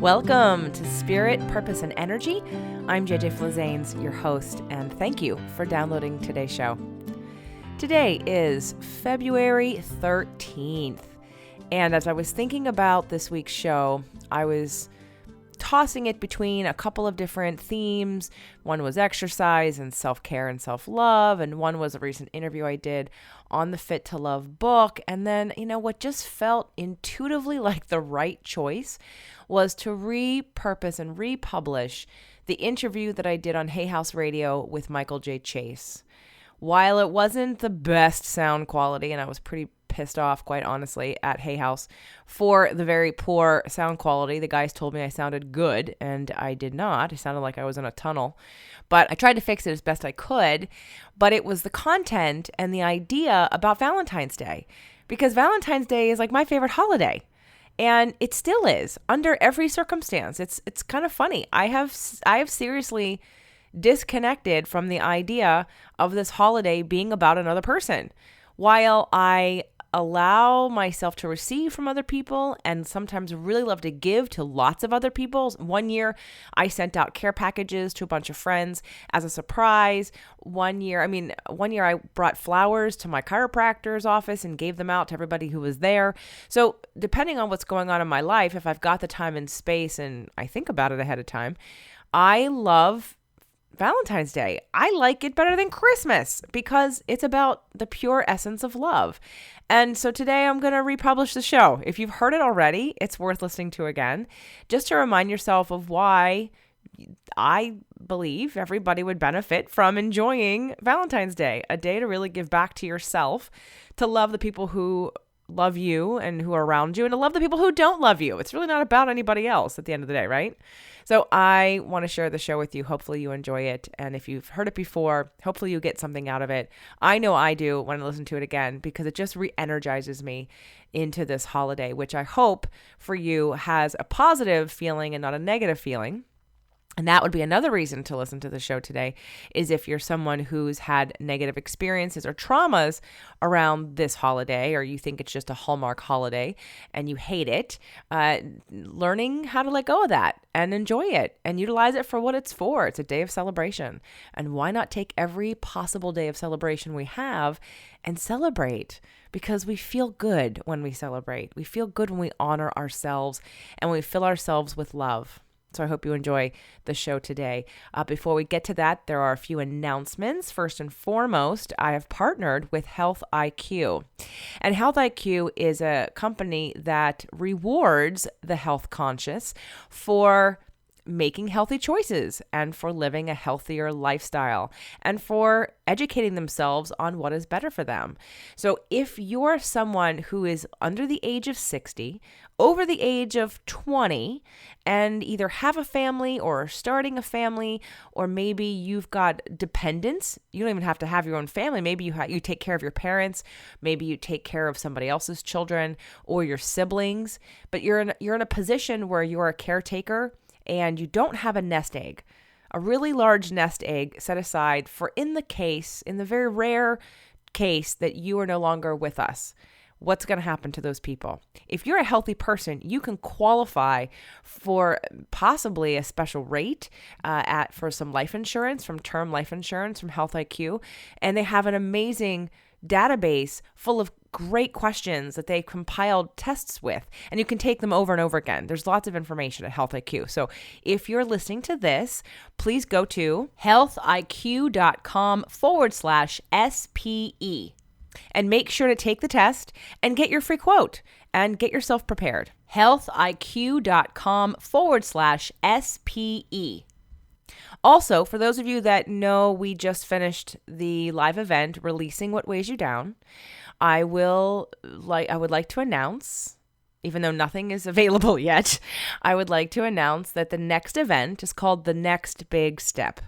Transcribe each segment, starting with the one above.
Welcome to Spirit, Purpose, and Energy. I'm JJ Flazanes, your host, and thank you for downloading today's show. Today is February 13th, and as I was thinking about this week's show, I was tossing it between a couple of different themes. One was exercise and self-care and self-love, and one was a recent interview I did on the Fit to Love book. And then, what just felt intuitively like the right choice was to repurpose and republish the interview that I did on Hay House Radio with Michael J. Chase. While it wasn't the best sound quality, and I was pretty pissed off, quite honestly, at Hay House for the very poor sound quality. The guys told me I sounded good, and I did not. It sounded like I was in a tunnel. But I tried to fix it as best I could. But it was the content and the idea about Valentine's Day. Because Valentine's Day is like my favorite holiday. And it still is, under every circumstance. It's kind of funny. I have seriously disconnected from the idea of this holiday being about another person. While I allow myself to receive from other people and sometimes really love to give to lots of other people. One year I sent out care packages to a bunch of friends as a surprise. One year I brought flowers to my chiropractor's office and gave them out to everybody who was there. So depending on what's going on in my life, if I've got the time and space and I think about it ahead of time, I love Valentine's Day. I like it better than Christmas because it's about the pure essence of love. And so today I'm going to republish the show. If you've heard it already, it's worth listening to again, just to remind yourself of why I believe everybody would benefit from enjoying Valentine's Day, a day to really give back to yourself, to love the people who love you and who are around you, and to love the people who don't love you. It's really not about anybody else at the end of the day, right? So I want to share the show with you. Hopefully you enjoy it. And if you've heard it before, hopefully you get something out of it. I know I do when I listen to it again, because it just re-energizes me into this holiday, which I hope for you has a positive feeling and not a negative feeling. And that would be another reason to listen to the show today, is if you're someone who's had negative experiences or traumas around this holiday, or you think it's just a Hallmark holiday and you hate it, learning how to let go of that and enjoy it and utilize it for what it's for. It's a day of celebration. And why not take every possible day of celebration we have and celebrate? Because we feel good when we celebrate. We feel good when we honor ourselves and we fill ourselves with love. So I hope you enjoy the show today. Before we get to that, there are a few announcements. First and foremost, I have partnered with Health IQ. And Health IQ is a company that rewards the health conscious for making healthy choices and for living a healthier lifestyle and for educating themselves on what is better for them. So if you're someone who is under the age of 60, over the age of 20, and either have a family or are starting a family, or maybe you've got dependents, you don't even have to have your own family. Maybe you take care of your parents, maybe you take care of somebody else's children or your siblings, but you're in a position where you're a caretaker and you don't have a nest egg, a really large nest egg set aside for in the very rare case that you are no longer with us. What's going to happen to those people? If you're a healthy person, you can qualify for possibly a special rate for some life insurance, from term life insurance from Health IQ. And they have an amazing database full of great questions that they compiled tests with, and you can take them over and over again. There's lots of information at Health IQ. So if you're listening to this, please go to healthiq.com/SPE and make sure to take the test and get your free quote and get yourself prepared. healthiq.com/SPE. Also, for those of you that know, we just finished the live event, Releasing What Weighs You Down. I would like to announce, even though nothing is available yet, I would like to announce that the next event is called The Next Big Step.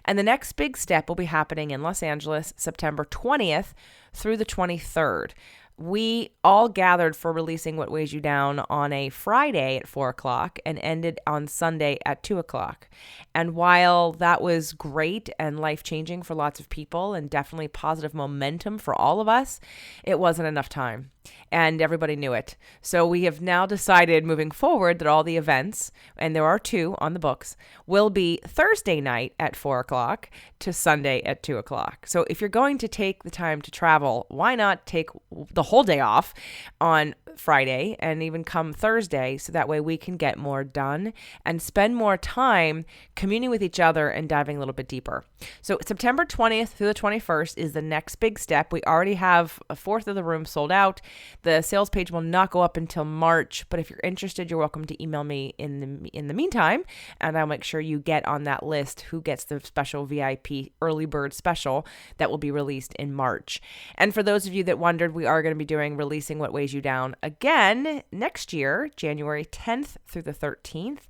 And the next big step will be happening in Los Angeles, September 20th through the 23rd. We all gathered for Releasing What Weighs You Down on a Friday at 4 o'clock and ended on Sunday at 2 o'clock. And while that was great and life-changing for lots of people and definitely positive momentum for all of us, it wasn't enough time. And everybody knew it. So we have now decided moving forward that all the events, and there are 2 on the books, will be Thursday night at 4 o'clock to Sunday at 2 o'clock. So if you're going to take the time to travel, why not take the whole day off on Friday and even come Thursday, so that way we can get more done and spend more time communing with each other and diving a little bit deeper. So September 20th through the 21st is the next big step. We already have a fourth of the room sold out. The sales page will not go up until March, but if you're interested, you're welcome to email me in the meantime, and I'll make sure you get on that list who gets the special VIP early bird special that will be released in March. And for those of you that wondered, we are going to be doing Releasing What Weighs You Down again next year, January 10th through the 13th.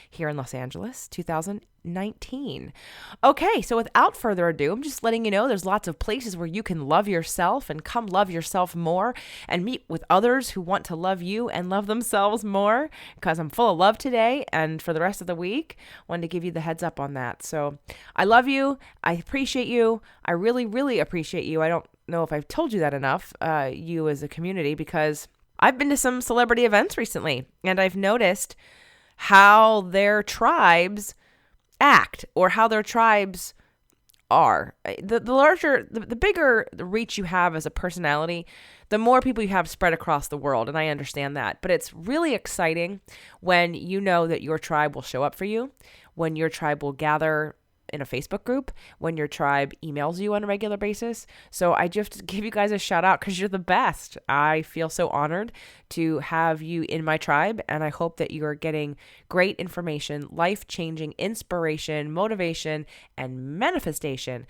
Here in Los Angeles, 2019. Okay, so without further ado, I'm just letting you know there's lots of places where you can love yourself and come love yourself more and meet with others who want to love you and love themselves more, because I'm full of love today and for the rest of the week. Wanted to give you the heads up on that. So I love you. I appreciate you. I really, really appreciate you. I don't know if I've told you that enough, you as a community, because I've been to some celebrity events recently and I've noticed how their tribes act or how their tribes are. The bigger the reach you have as a personality, the more people you have spread across the world. And I understand that. But it's really exciting when you know that your tribe will show up for you, when your tribe will gather in a Facebook group, when your tribe emails you on a regular basis. So I just give you guys a shout out because you're the best. I feel so honored to have you in my tribe, and I hope that you're getting great information, life-changing inspiration, motivation, and manifestation.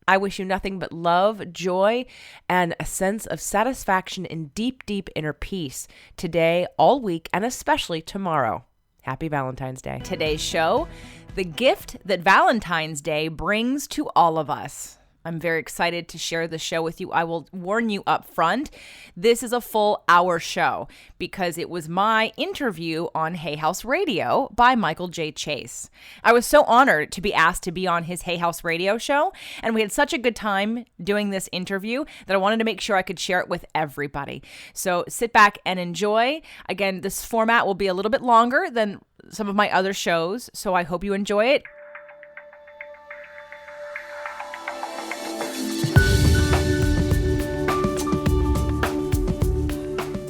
I wish you nothing but love, joy, and a sense of satisfaction and deep, deep inner peace today, all week, and especially tomorrow. Happy Valentine's Day. Today's show, the gift that Valentine's Day brings to all of us. I'm very excited to share the show with you. I will warn you up front, this is a full hour show because it was my interview on Hay House Radio by Michael J. Chase. I was so honored to be asked to be on his Hay House Radio show, and we had such a good time doing this interview that I wanted to make sure I could share it with everybody. So sit back and enjoy. Again, this format will be a little bit longer than some of my other shows, so I hope you enjoy it.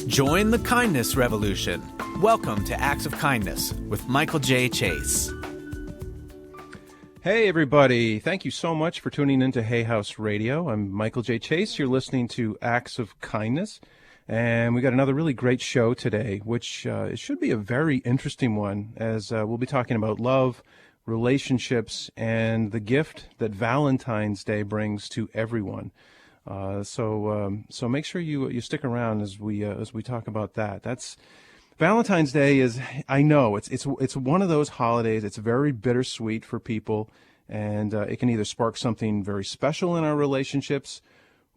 Join the kindness revolution. Welcome to Acts of Kindness with Michael J. Chase. Hey, everybody. Thank you so much for tuning into Hay House Radio. I'm Michael J. Chase. You're listening to Acts of Kindness. And we got another really great show today, which it should be a very interesting one, as we'll be talking about love, relationships, and the gift that Valentine's Day brings to everyone. So make sure you stick around as we talk about that. That's Valentine's Day is, I know it's one of those holidays. It's very bittersweet for people, and it can either spark something very special in our relationships,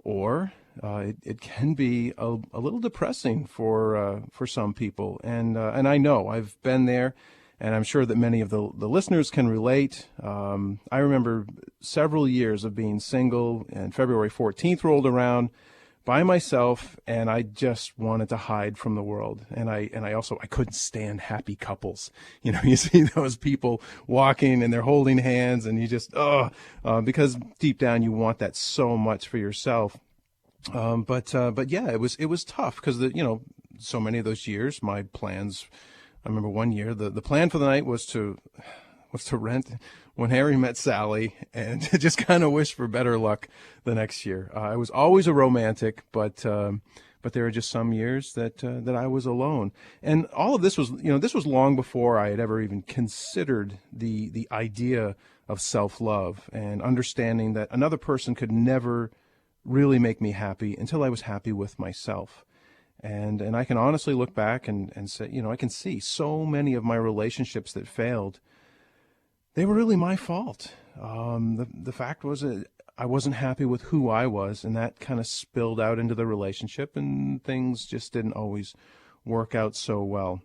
or it can be a little depressing for some people. And I know I've been there. And I'm sure that many of the listeners can relate. I remember several years of being single, and February 14th rolled around by myself, and I just wanted to hide from the world. And I couldn't stand happy couples. You know, you see those people walking and they're holding hands, and you just because deep down you want that so much for yourself. But yeah, it was tough because so many of those years my plans. I remember one year the plan for the night was to rent When Harry Met Sally and just kind of wish for better luck the next year. I was always a romantic, but there are just some years that I was alone. And all of this was this was long before I had ever even considered the idea of self-love and understanding that another person could never really make me happy until I was happy with myself. And I can honestly look back and say, I can see so many of my relationships that failed, they were really my fault. The fact was I wasn't happy with who I was, and that kind of spilled out into the relationship, and things just didn't always work out so well.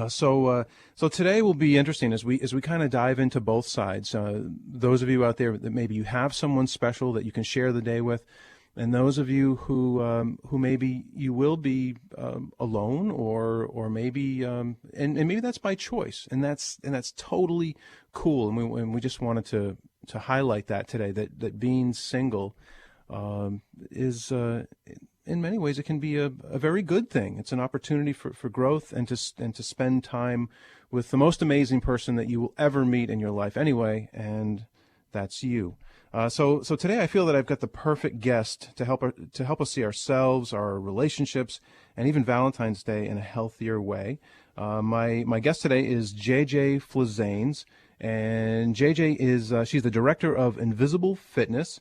So today will be interesting as we kind of dive into both sides. Those of you out there that maybe you have someone special that you can share the day with, and those of you who maybe you will be alone, or maybe and maybe that's by choice, and that's totally cool. And we just wanted to highlight that today, that being single is in many ways, it can be a very good thing. It's an opportunity for growth and to spend time with the most amazing person that you will ever meet in your life anyway, and that's you. So today I feel that I've got the perfect guest to help us see ourselves, our relationships, and even Valentine's Day in a healthier way. My guest today is JJ Flizanes, and JJ is she's the director of Invisible Fitness.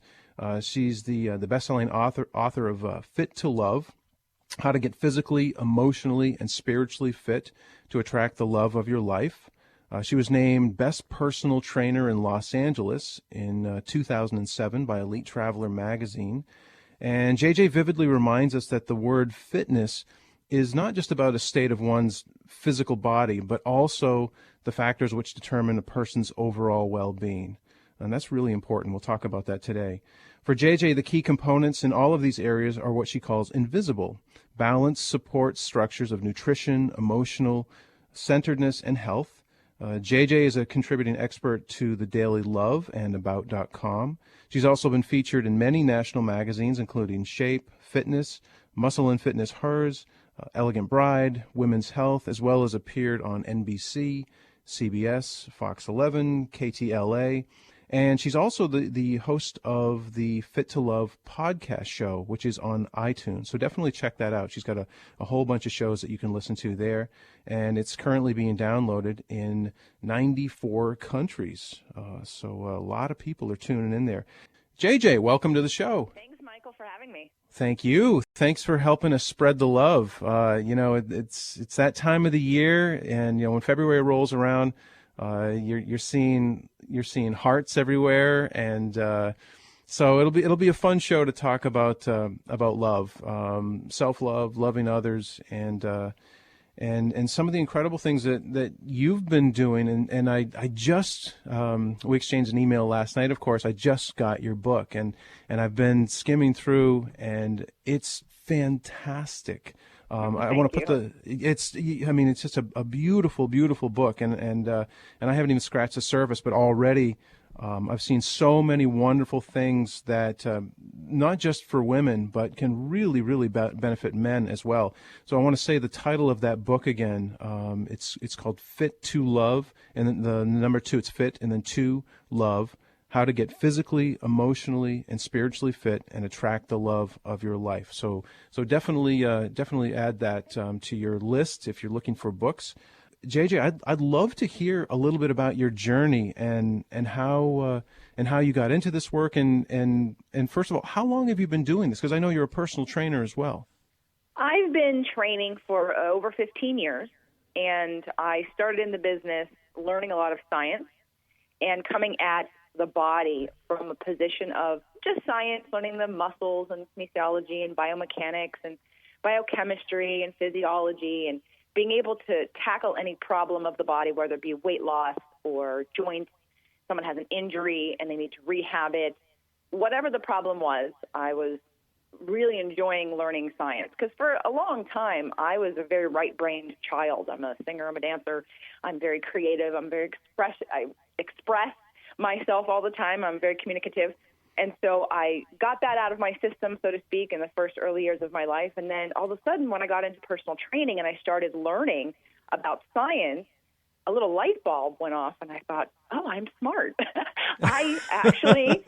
She's the best-selling author of Fit to Love, How to Get Physically, Emotionally, and Spiritually Fit to Attract the Love of Your Life. She was named Best Personal Trainer in Los Angeles in 2007 by Elite Traveler magazine. And JJ vividly reminds us that the word fitness is not just about a state of one's physical body, but also the factors which determine a person's overall well-being. And that's really important. We'll talk about that today. For JJ, the key components in all of these areas are what she calls invisible, balanced support structures of nutrition, emotional centeredness, and health. JJ is a contributing expert to The Daily Love and About.com. She's also been featured in many national magazines, including Shape, Fitness, Muscle and Fitness Hers, Elegant Bride, Women's Health, as well as appeared on NBC, CBS, Fox 11, KTLA. And she's also the host of the Fit to Love podcast show, which is on iTunes. So definitely check that out. She's got a whole bunch of shows that you can listen to there. And it's currently being downloaded in 94 countries. So a lot of people are tuning in there. JJ, welcome to the show. Thanks, Michael, for having me. Thank you. Thanks for helping us spread the love. It's that time of the year, and when February rolls around, you're seeing hearts everywhere, and so it'll be a fun show to talk about love, self-love, loving others, and some of the incredible things that you've been doing. And I just we exchanged an email last night. Of course, I just got your book, and I've been skimming through, and it's fantastic. I want to put it's just a beautiful, beautiful book, and I haven't even scratched the surface, but already I've seen so many wonderful things that not just for women, but can really, really benefit men as well. So I want to say the title of that book again. It's called Fit to Love, and then the number 2, it's Fit, and then 2, Love. How to get physically, emotionally, and spiritually fit and attract the love of your life. So definitely add that to your list if you're looking for books. JJ, I'd love to hear a little bit about your journey and how you got into this work, and first of all, how long have you been doing this? Because I know you're a personal trainer as well. I've been training for over 15 years, and I started in the business learning a lot of science and coming at the body from a position of just science, learning the muscles and kinesiology and biomechanics and biochemistry and physiology, and being able to tackle any problem of the body, whether it be weight loss or joint, someone has an injury and they need to rehab it. Whatever the problem was, I was really enjoying learning science, because for a long time I was a very right-brained child. I'm a singer, I'm a dancer, I'm very creative, I express myself all the time, I'm very communicative. And so I got that out of my system, so to speak, in the first early years of my life. And then all of a sudden, when I got into personal training and I started learning about science, a little light bulb went off, and I thought, oh, I'm smart. I actually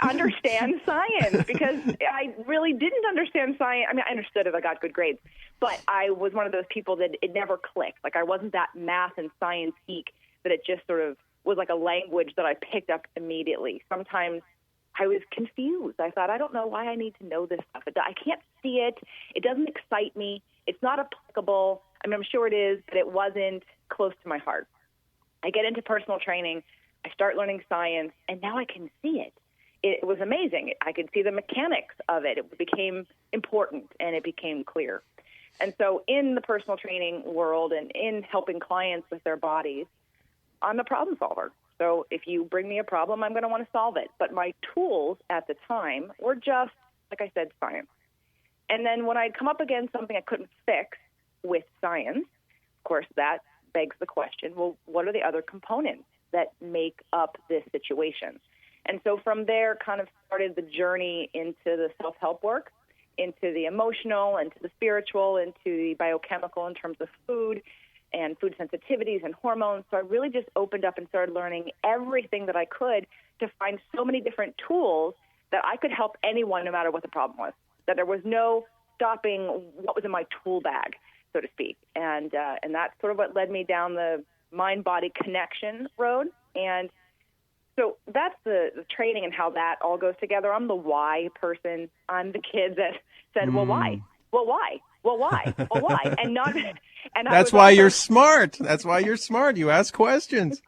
understand science, because I really didn't understand science. I mean, I understood it. I got good grades. But I was one of those people that it never clicked. Like, I wasn't that math and science geek that it just sort of was like a language that I picked up immediately. Sometimes I was confused. I thought, I don't know why I need to know this stuff. I can't see it. It doesn't excite me. It's not applicable. I mean, I'm sure it is, but it wasn't close to my heart. I get into personal training. I start learning science, and now I can see it. it was amazing. I could see the mechanics of it. It became important and it became clear. And so in the personal training world and in helping clients with their bodies, I'm a problem solver. So if you bring me a problem, I'm going to want to solve it. But my tools at the time were just, like I said, science. And then when I'd come up against something I couldn't fix with science, of course, that begs the question, well, what are the other components that make up this situation? And so from there kind of started the journey into the self-help work, into the emotional, into the spiritual, into the biochemical in terms of food and food sensitivities and hormones. So I really just opened up and started learning everything that I could to find so many different tools that I could help anyone no matter what the problem was, that there was no stopping what was in my tool bag, so to speak. And that's sort of what led me down the mind-body connection road. And so that's the training and how that all goes together. I'm the why person. I'm the kid that said, well, why? Well, why? Well, why? Well, why? And not. And that's why you're smart. That's why you're smart. You ask questions.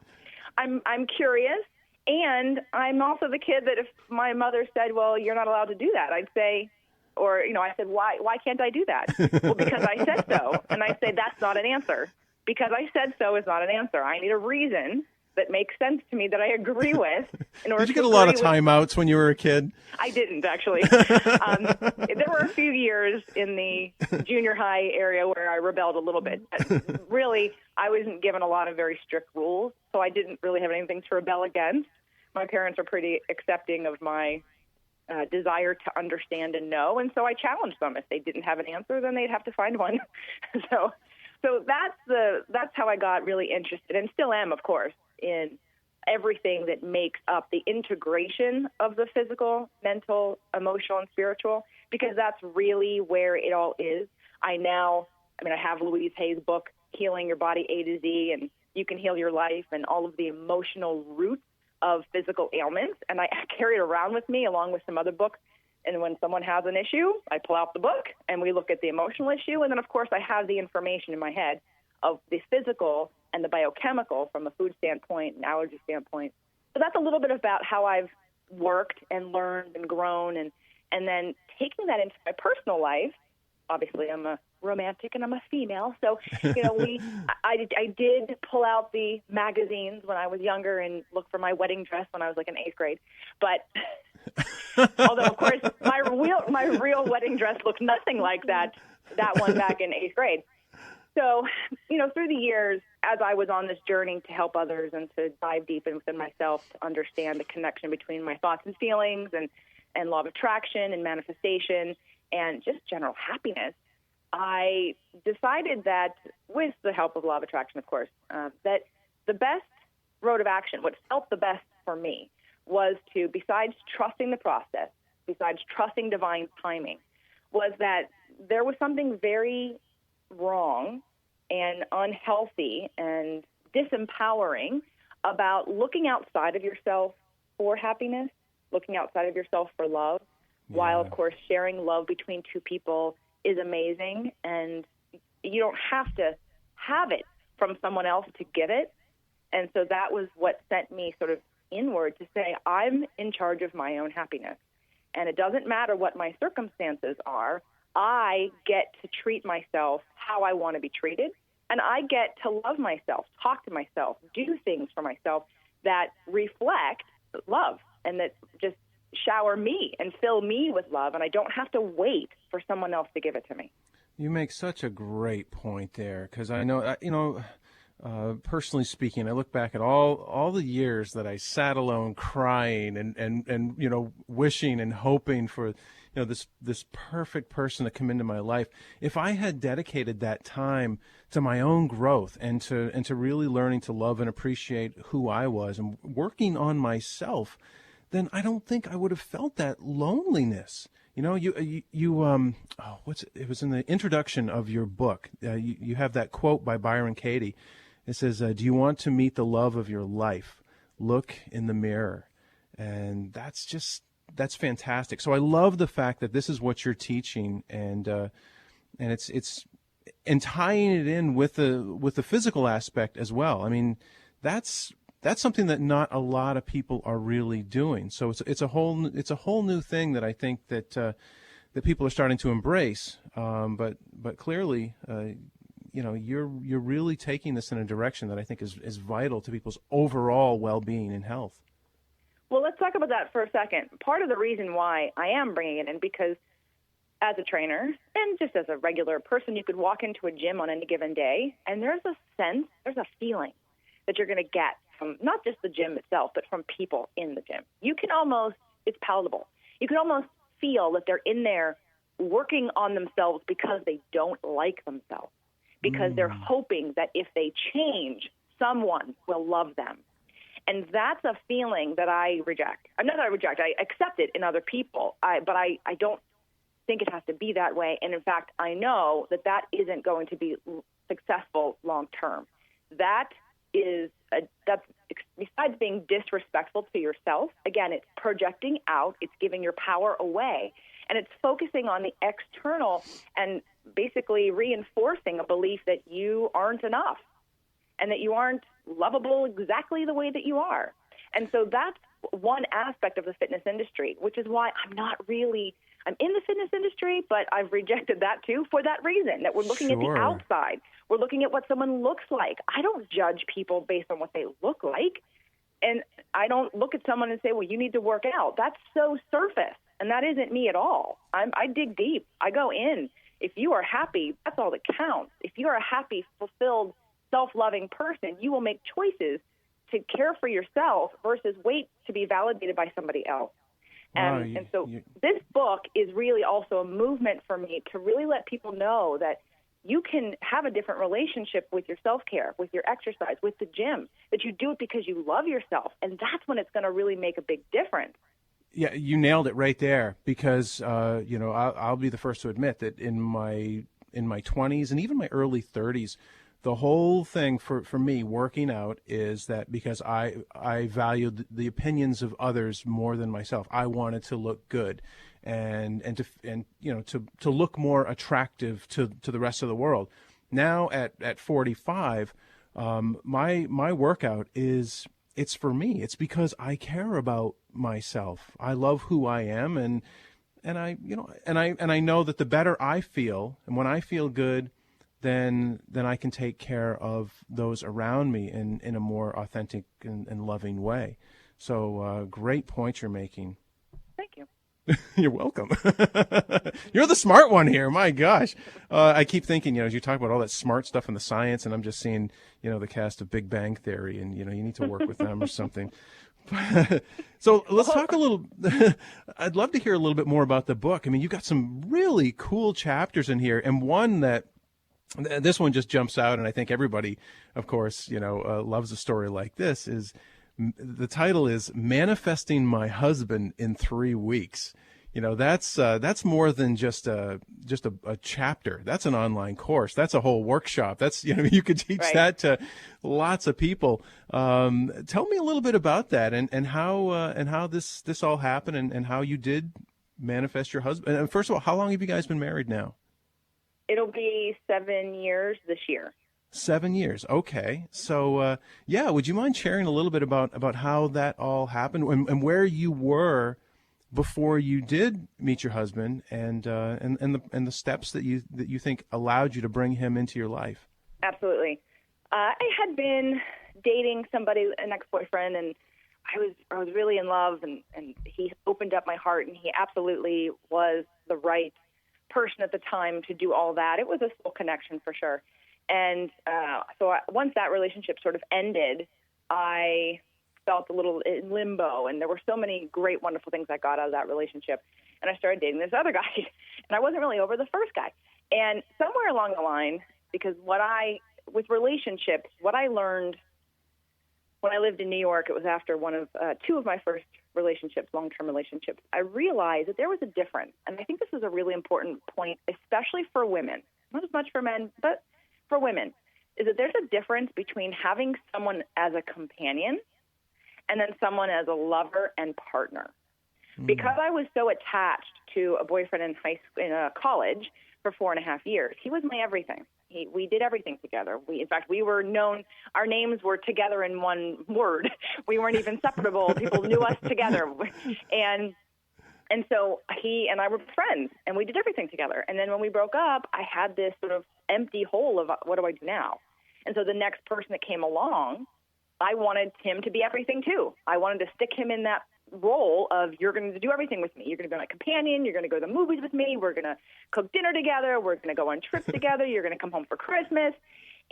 I'm curious, and I'm also the kid that if my mother said, well, you're not allowed to do that, I'd say, or, I said, why can't I do that? Well, because I said so. And I say, that's not an answer. Because I said so is not an answer. I need a reason that makes sense to me that I agree with. In order Did you get a lot of timeouts when you were a kid? I didn't, actually. There were a few years in the junior high area where I rebelled a little bit. But really, I wasn't given a lot of very strict rules, so I didn't really have anything to rebel against. My parents are pretty accepting of my desire to understand and know, and so I challenged them. If they didn't have an answer, then they'd have to find one. So that's how I got really interested, and still am, of course, in everything that makes up the integration of the physical, mental, emotional, and spiritual, because that's really where it all is. I have Louise Hay's book, Healing Your Body A to Z, and You Can Heal Your Life, and all of the emotional roots of physical ailments, and I carry it around with me along with some other books. And when someone has an issue, I pull out the book, and we look at the emotional issue, and then, of course, I have the information in my head of the physical and the biochemical from a food standpoint and allergy standpoint. So that's a little bit about how I've worked and learned and grown, and then taking that into my personal life. Obviously, I'm a romantic and I'm a female, so I did pull out the magazines when I was younger and look for my wedding dress when I was like in 8th grade. But although, of course, my real wedding dress looked nothing like that one back in 8th grade. So, through the years, as I was on this journey to help others and to dive deep within myself to understand the connection between my thoughts and feelings and law of attraction and manifestation and just general happiness, I decided that, with the help of law of attraction, of course, that the best road of action, what felt the best for me, was to, besides trusting the process, besides trusting divine timing, was that there was something very wrong and unhealthy and disempowering about looking outside of yourself for happiness, looking outside of yourself for love, while, of course, sharing love between two people is amazing, and you don't have to have it from someone else to give it. And so that was what sent me sort of inward to say, I'm in charge of my own happiness. And it doesn't matter what my circumstances are. I get to treat myself how I want to be treated, and I get to love myself, talk to myself, do things for myself that reflect love and that just shower me and fill me with love, and I don't have to wait for someone else to give it to me. You make such a great point there, because I know, personally speaking, I look back at all the years that I sat alone crying and wishing and hoping for this perfect person to come into my life. If I had dedicated that time to my own growth and to really learning to love and appreciate who I was and working on myself, then I don't think I would have felt that loneliness. It was in the introduction of your book. You have that quote by Byron Katie. It says, do you want to meet the love of your life? Look in the mirror. And that's fantastic. So I love the fact that this is what you're teaching, and it's tying it in with the physical aspect as well. I mean, that's that's something that not a lot of people are really doing. So it's a whole new thing that I think that that people are starting to embrace. But clearly, you're really taking this in a direction that I think is vital to people's overall well-being and health. Well, let's talk about that for a second. Part of the reason why I am bringing it in, because as a trainer and just as a regular person, you could walk into a gym on any given day, and there's a feeling that you're going to get from not just the gym itself, but from people in the gym. It's palatable. You can almost feel that they're in there working on themselves because they don't like themselves, because they're hoping that if they change, someone will love them. And that's a feeling that I reject. I'm not that I reject. I accept it in other people, but I don't think it has to be that way. And in fact, I know that isn't going to be successful long term. That's besides being disrespectful to yourself. Again, it's projecting out. It's giving your power away, and it's focusing on the external and basically reinforcing a belief that you aren't enough and that you aren't lovable exactly the way that you are. And so that's one aspect of the fitness industry, which is why I'm in the fitness industry, but I've rejected that too for that reason, that we're looking at the outside. We're looking at what someone looks like. I don't judge people based on what they look like. And I don't look at someone and say, well, you need to work out. That's so surface, and that isn't me at all. I dig deep. I go in. If you are happy, that's all that counts. If you are a happy, fulfilled, self-loving person, you will make choices to care for yourself versus wait to be validated by somebody else. And so this book is really also a movement for me to really let people know that you can have a different relationship with your self-care, with your exercise, with the gym, that you do it because you love yourself, and that's when it's going to really make a big difference. Yeah, you nailed it right there, because I'll be the first to admit that in my 20s and even my early 30s, the whole thing for me working out is that because I valued the opinions of others more than myself. I wanted to look good and to look more attractive to the rest of the world. Now at 45, my workout it's for me. It's because I care about myself. I love who I am, and I know that the better I feel, and when I feel good, then I can take care of those around me in a more authentic and loving way. So great point you're making. Thank you. You're welcome. You're the smart one here. My gosh. I keep thinking, as you talk about all that smart stuff in the science, and I'm just seeing, the cast of Big Bang Theory, and, you need to work with them or something. So let's talk a little. I'd love to hear a little bit more about the book. I mean, you've got some really cool chapters in here, and one that this one just jumps out, and I think everybody, of course, loves a story like this. The title is "Manifesting My Husband in 3 Weeks." That's more than just a chapter. That's an online course. That's a whole workshop. That's you could teach that to lots of people. Tell me a little bit about that and how this all happened and how you did manifest your husband. And first of all, how long have you guys been married now? It'll be 7 years this year. 7 years. Okay. So, would you mind sharing a little bit about how that all happened and where you were before you did meet your husband and the steps that you think allowed you to bring him into your life? Absolutely. I had been dating somebody, an ex-boyfriend, and I was really in love, and he opened up my heart, and he absolutely was the right person at the time to do all that. It was a soul connection for sure. And once that relationship sort of ended, I felt a little in limbo, and there were so many great, wonderful things I got out of that relationship. And I started dating this other guy, and I wasn't really over the first guy. And somewhere along the line, because with relationships, what I learned when I lived in New York, it was after two of my first relationships, long-term relationships, I realized that there was a difference. And I think this is a really important point, especially for women, not as much for men, but for women, is that there's a difference between having someone as a companion and then someone as a lover and partner. Because I was so attached to a boyfriend in college for 4.5 years, he was my everything. We did everything together. In fact, we were known, our names were together in one word. We weren't even separable. People knew us together. And so he and I were friends, and we did everything together. And then when we broke up, I had this sort of empty hole of what do I do now? And so the next person that came along, I wanted him to be everything too. I wanted to stick him in that role of, you're going to do everything with me. You're going to be my companion. You're going to go to the movies with me. We're going to cook dinner together. We're going to go on trips together. You're going to come home for Christmas.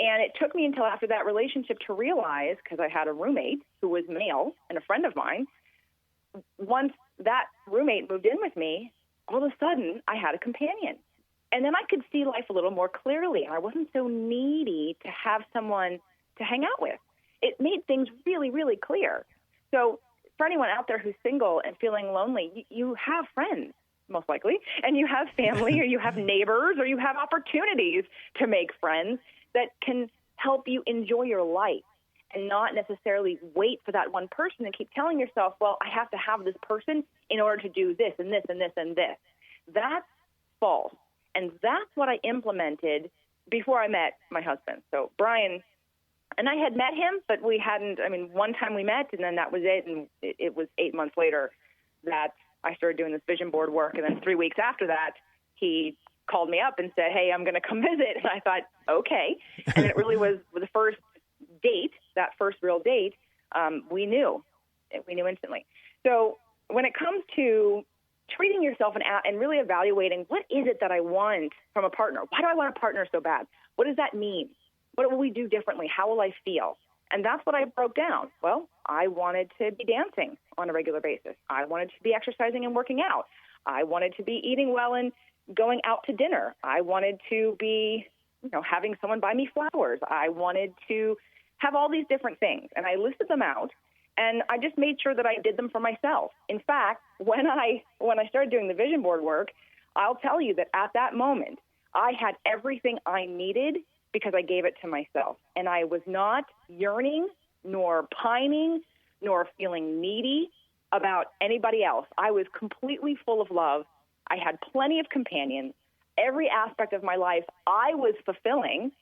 And it took me until after that relationship to realize, because I had a roommate who was male and a friend of mine, once that roommate moved in with me, all of a sudden I had a companion. And then I could see life a little more clearly. I wasn't so needy to have someone to hang out with. It made things really, really clear. So for anyone out there who's single and feeling lonely, you have friends, most likely, and you have family, or you have neighbors, or you have opportunities to make friends that can help you enjoy your life and not necessarily wait for that one person and keep telling yourself, well, I have to have this person in order to do this and this and this and this. That's false. And that's what I implemented before I met my husband. So Brian and I had met him, but we hadn't, one time we met, and then that was it. And it was 8 months later that I started doing this vision board work. And then 3 weeks after that, he called me up and said, hey, I'm going to come visit. And I thought, okay. And it really was the first date, that first real date, we knew instantly. So when it comes to treating yourself and really evaluating, what is it that I want from a partner? Why do I want a partner so bad? What does that mean? What will we do differently? How will I feel? And that's what I broke down. Well, I wanted to be dancing on a regular basis. I wanted to be exercising and working out. I wanted to be eating well and going out to dinner. I wanted to be, having someone buy me flowers. I wanted to have all these different things. And I listed them out, and I just made sure that I did them for myself. In fact, when I started doing the vision board work, I'll tell you that at that moment, I had everything I needed because I gave it to myself. And I was not yearning, nor pining, nor feeling needy about anybody else. I was completely full of love. I had plenty of companions. Every aspect of my life I was fulfilling.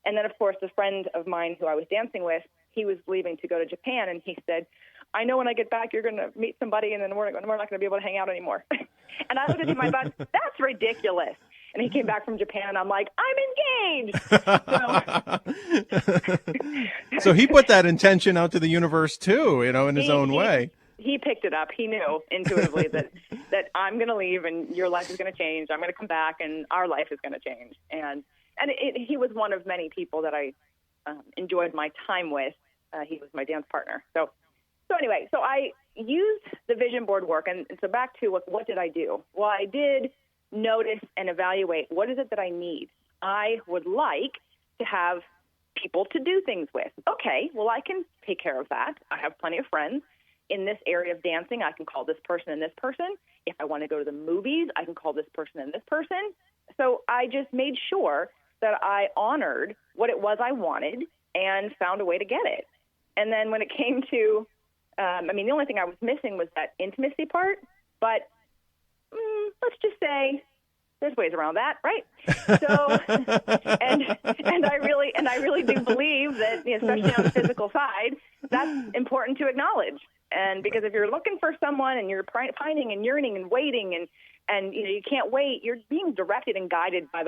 And then, of course, the friend of mine who I was dancing with, he was leaving to go to Japan, and he said, I know when I get back you're going to meet somebody, and then we're not going to be able to hang out anymore. And I looked at him, I thought, that's ridiculous. And he came back from Japan, and I'm like, I'm engaged. So he put that intention out to the universe too, in his own way. He picked it up. He knew intuitively that I'm going to leave, and your life is going to change. I'm going to come back, and our life is going to change. And he was one of many people that I enjoyed my time with. He was my dance partner. So anyway, so I used the vision board work. And so back to what did I do? Well, I did notice and evaluate, what is it that I need? I would like to have people to do things with. Okay, well, I can take care of that. I have plenty of friends. In this area of dancing, I can call this person and this person. If I want to go to the movies, I can call this person and this person. So I just made sure that I honored what it was I wanted and found a way to get it. And then when it came to, the only thing I was missing was that intimacy part, but let's just say there's ways around that, right? So, and I really do believe that, especially on the physical side, that's important to acknowledge. And because if you're looking for someone and you're pining and yearning and waiting and you can't wait, you're being directed and guided by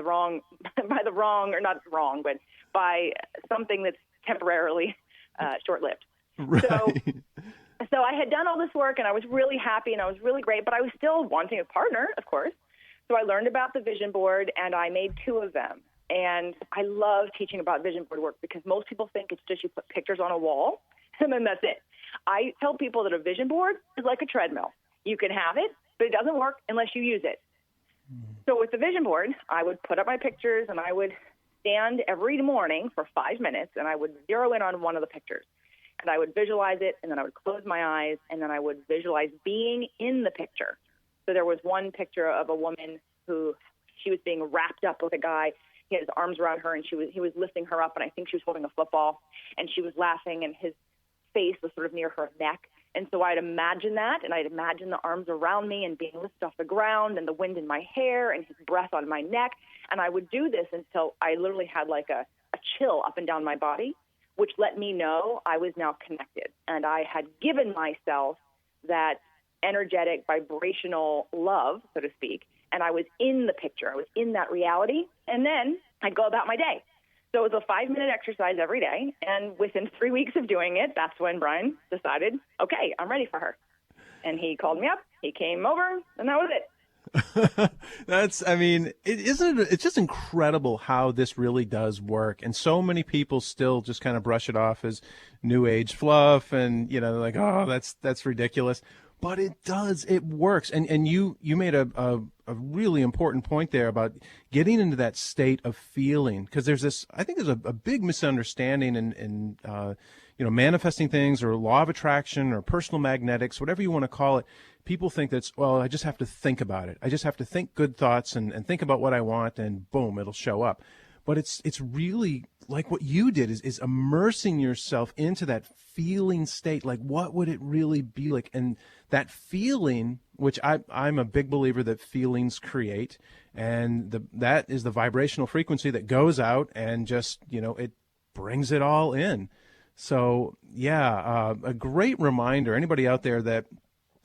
by something that's temporarily short-lived. Right. So I had done all this work, and I was really happy, and I was really great, but I was still wanting a partner, of course. So I learned about the vision board, and I made 2 of them. And I love teaching about vision board work because most people think it's just you put pictures on a wall, and then that's it. I tell people that a vision board is like a treadmill. You can have it, but it doesn't work unless you use it. So with the vision board, I would put up my pictures, and I would stand every morning for 5 minutes, and I would zero in on one of the pictures. And I would visualize it, and then I would close my eyes, and then I would visualize being in the picture. So there was one picture of a woman who she was being wrapped up with a guy. He had his arms around her, and he was lifting her up, and I think she was holding a football, and she was laughing, and his face was sort of near her neck, And so I'd imagine that, and I'd imagine the arms around me and being lifted off the ground and the wind in my hair and his breath on my neck. And I would do this until I literally had like a chill up and down my body, which let me know I was now connected. And I had given myself that energetic, vibrational love, so to speak, and I was in the picture. I was in that reality. And then I'd go about my day. So it was a 5-minute exercise every day, and within 3 weeks of doing it, that's when Brian decided, okay, I'm ready for her. And he called me up, he came over, and that was it. It's just incredible how this really does work. And so many people still just kind of brush it off as new age fluff and, they're like, oh, that's ridiculous. But it does, it works. And you made a really important point there about getting into that state of feeling, because I think there's a big misunderstanding in manifesting things, or law of attraction, or personal magnetics, whatever you want to call it. People think that's, well, I just have to think about it. I just have to think good thoughts and think about what I want, and boom, it'll show up. But it's really like what you did is immersing yourself into that feeling state. Like, what would it really be like? And that feeling, which I'm a big believer that feelings create, and that is the vibrational frequency that goes out and just, it brings it all in. So, yeah, a great reminder, anybody out there that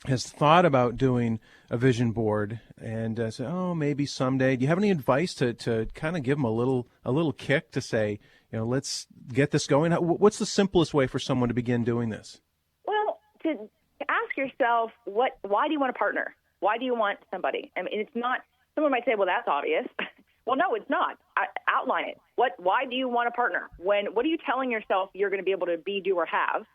has thought about doing a vision board and say, oh, maybe someday. Do you have any advice to kind of give them a little kick to say, let's get this going? What's the simplest way for someone to begin doing this? Well, to ask yourself, why do you want a partner? Why do you want somebody? I mean, it's not, someone might say, well, that's obvious. Well, no, it's not. Outline it. Why do you want a partner? What are you telling yourself you're going to be able to be, do, or have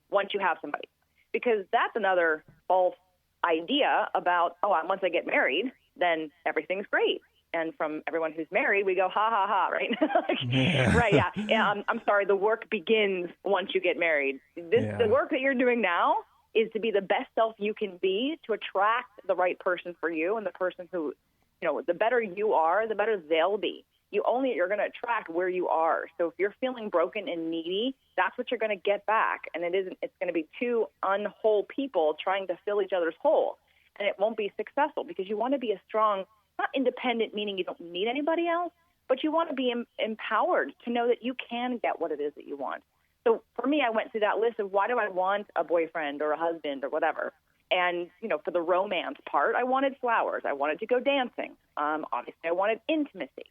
once you have somebody? Because that's another false idea about, once I get married, then everything's great. And from everyone who's married, we go, ha, ha, ha, right? Right, yeah. I'm sorry, the work begins once you get married. The work that you're doing now is to be the best self you can be, to attract the right person for you, and the person who, the better you are, the better they'll be. You're going to attract where you are. So if you're feeling broken and needy, that's what you're going to get back. And it's going to be two unwhole people trying to fill each other's hole. And it won't be successful, because you want to be a strong, not independent, meaning you don't need anybody else, but you want to be empowered to know that you can get what it is that you want. So for me, I went through that list of why do I want a boyfriend or a husband or whatever. And, for the romance part, I wanted flowers. I wanted to go dancing. Obviously, I wanted intimacy.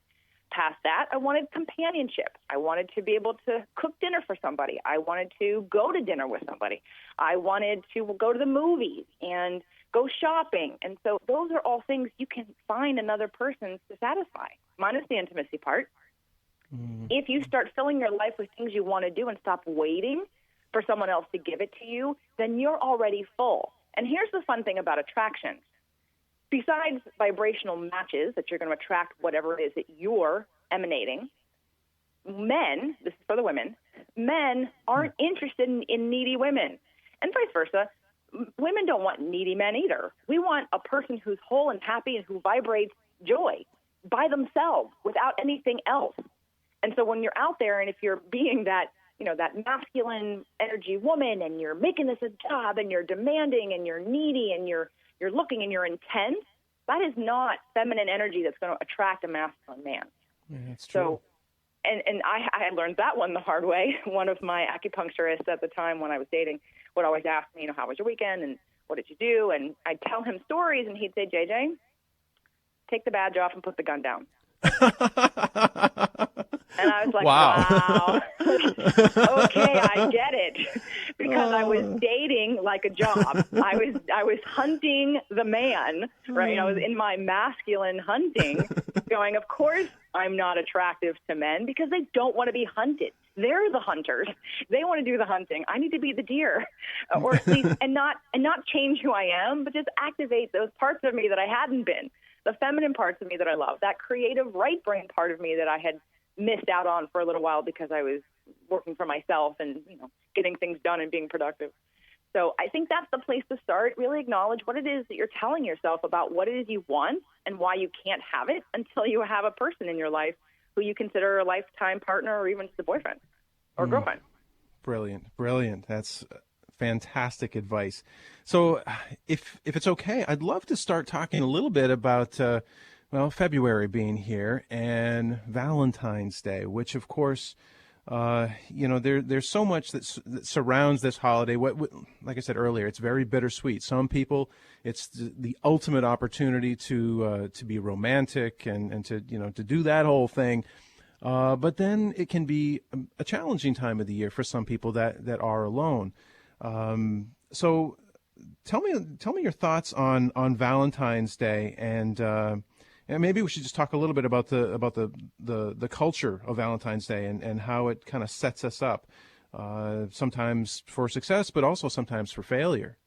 Past that, I wanted companionship. I wanted to be able to cook dinner for somebody. I wanted to go to dinner with somebody. I wanted to go to the movies and go shopping. And so those are all things you can find another person to satisfy, minus the intimacy part. If you start filling your life with things you want to do and stop waiting for someone else to give it to you, then you're already full. And here's the fun thing about attraction. Besides vibrational matches that you're going to attract whatever it is that you're emanating, men, this is for the women, men aren't interested in needy women. And vice versa. Women don't want needy men either. We want a person who's whole and happy and who vibrates joy by themselves without anything else. And so when you're out there and if you're being that, that masculine energy woman, and you're making this a job, and you're demanding, and you're needy, and you're looking, and you're intense, that is not feminine energy that's going to attract a masculine man. Yeah, that's true. So, and I learned that one the hard way. One of my acupuncturists at the time when I was dating would always ask me, how was your weekend, and what did you do? And I'd tell him stories, and he'd say, JJ, take the badge off and put the gun down. And I was like, wow. Okay, I get it. Because I was dating like a job. I was hunting the man, right? I was in my masculine hunting going, of course I'm not attractive to men, because they don't want to be hunted. They're the hunters. They want to do the hunting. I need to be the deer, or at least, and not change who I am, but just activate those parts of me that I hadn't been, the feminine parts of me that I love, that creative right brain part of me that I had missed out on for a little while because I was working for myself and, getting things done and being productive. So I think that's the place to start. Really acknowledge what it is that you're telling yourself about what it is you want and why you can't have it until you have a person in your life who you consider a lifetime partner, or even just a boyfriend or girlfriend. Brilliant. That's fantastic advice. So if it's okay, I'd love to start talking a little bit about, February being here and Valentine's Day, which, of course, there's so much that surrounds this holiday. Like I said earlier, it's very bittersweet. Some people, it's the ultimate opportunity to be romantic and to do that whole thing. But then it can be a challenging time of the year for some people that are alone. So tell me your thoughts on Valentine's Day, and maybe we should just talk a little bit about the culture of Valentine's Day and how it kind of sets us up, sometimes for success, but also sometimes for failure.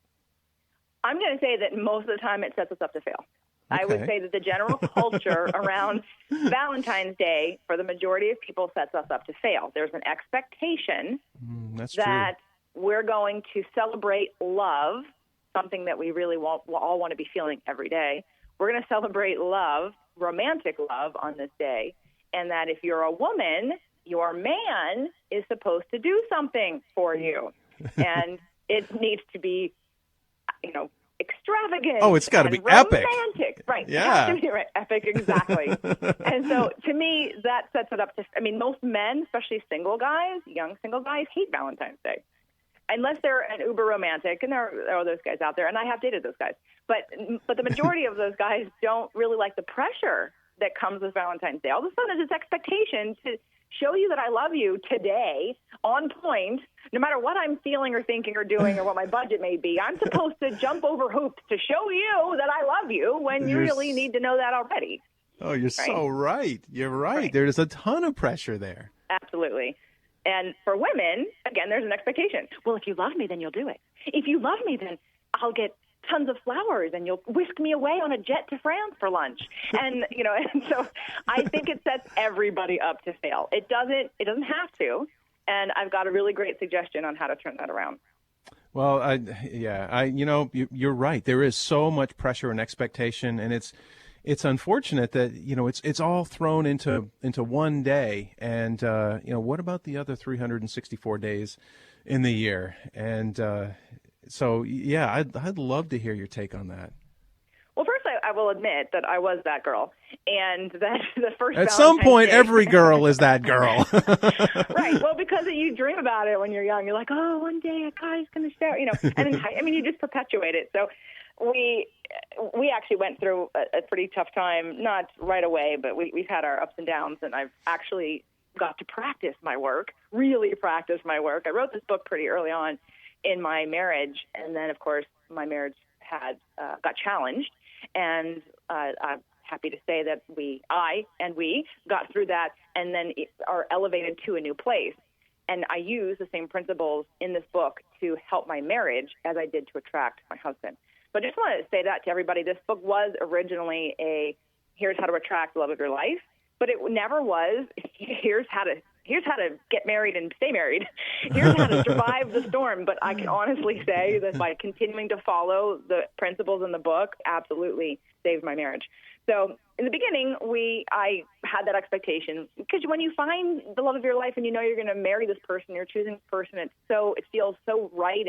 I'm going to say that most of the time it sets us up to fail. Okay. I would say that the general culture around Valentine's Day for the majority of people sets us up to fail. There's an expectation that we're going to celebrate love, something that we really all want to be feeling every day. We're going to celebrate love, romantic love, on this day, and that if you're a woman, your man is supposed to do something for you, and it needs to be, extravagant. Oh, it's got to be romantic. Epic. Right. Yeah. It has to be epic, exactly. And so to me, that sets it up to, most men, especially young single guys, hate Valentine's Day. Unless they're an uber romantic, and there are those guys out there, and I have dated those guys. But the majority of those guys don't really like the pressure that comes with Valentine's Day. All of a sudden, there's this expectation to show you that I love you today, on point, no matter what I'm feeling or thinking or doing or what my budget may be. I'm supposed to jump over hoops to show you that I love you when you really need to know that already. Oh, you're so right. You're right. There's a ton of pressure there. Absolutely. And for women, again, there's an expectation. Well, if you love me, then you'll do it. If you love me, then I'll get tons of flowers and you'll whisk me away on a jet to France for lunch. And, and so I think it sets everybody up to fail. It doesn't have to. And I've got a really great suggestion on how to turn that around. Well, you're right. There is so much pressure and expectation, and it's unfortunate that it's all thrown into one day. And what about the other 364 days in the year? And so I'd love to hear your take on that. Well, first, I will admit that I was that girl, and that the first At some point, every girl is that girl. Right. Well, because you dream about it when you're young. You're like, oh, one day a guy's going to show, and then, you just perpetuate it. So we actually went through a pretty tough time, not right away, but we've had our ups and downs, and I've actually got to practice my work, really practice my work. I wrote this book pretty early on in my marriage, and then, of course, my marriage got challenged. And I'm happy to say that we got through that and then are elevated to a new place. And I use the same principles in this book to help my marriage as I did to attract my husband. So I just wanted to say that to everybody. This book was originally here's how to attract the love of your life, but it never was here's how to get married and stay married. Here's how to survive the storm. But I can honestly say that by continuing to follow the principles in the book, absolutely saved my marriage. So in the beginning, I had that expectation, because when you find the love of your life and you know you're going to marry this person, you're choosing this person, it feels so right,